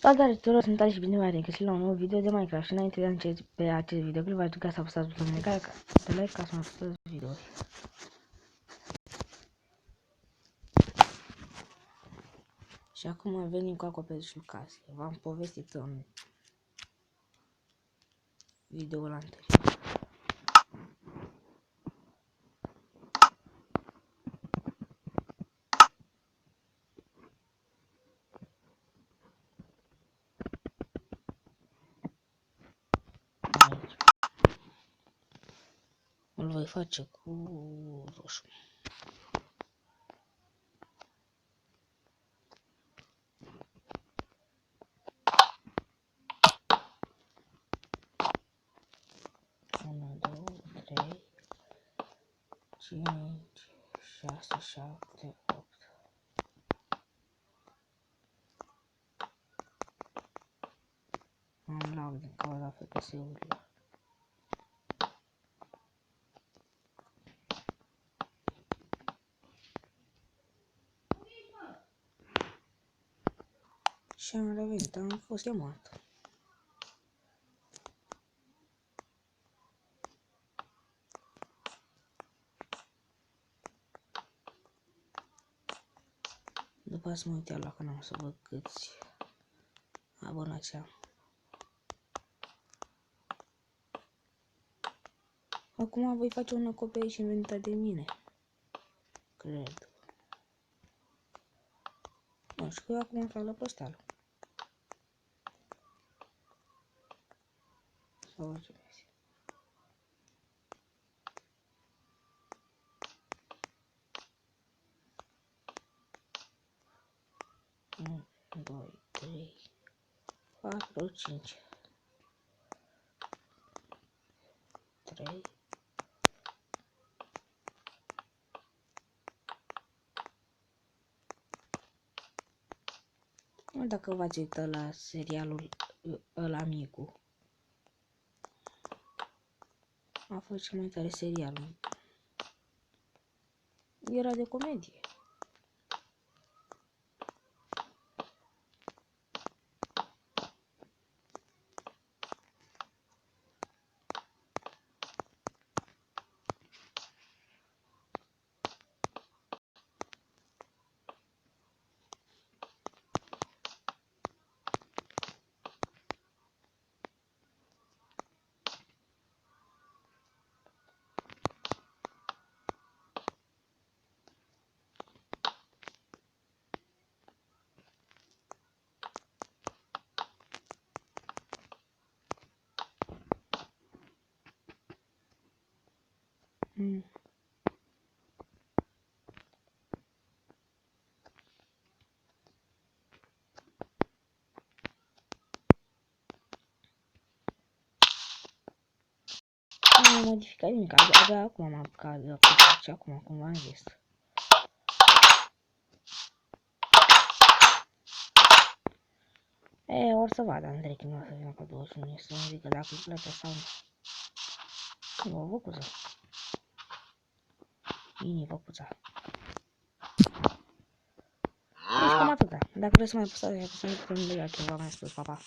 Salutare tuturor, sunt Ali și bine v-am regăsit la un nou video de Minecraft. Și înainte de a începe acest video, vă rog să apăsați butonul de like ca să nu scoateți videouri. Și acum venim cu acoperișul casei. V-am povestit în videoul anterior. Aici. Îl voi face cu roșu. Unu, 2, 3, 5, 6, 7, 8. Am lag din cauza FPS-urilor. Și am revenit, am fost chemat. După să mă uit la canal să văd câți abonați am. Acum voi face un acoperiș inventat de mine. Cred. Nu știu, acum fac la postală. Sau orice vezi. 1, 2, 3, 4, 5. 3. Dacă v-ați uitat la serialul ăla micu, a fost cel mai tare serial. Era de comedie. Nu am modificat nimic, abia acum m-am apucat de acoperiș și acum cum v-am zis. Or să vadă Andrei când o să vină pe 21 să-mi zică dacă îi place sau nu. Nu, o văcuță. Ini văcuța. Deci cam atâta. Dacă vreți să mai apăsați, apăsați butonul de like, v-am mai spus, pa, pa.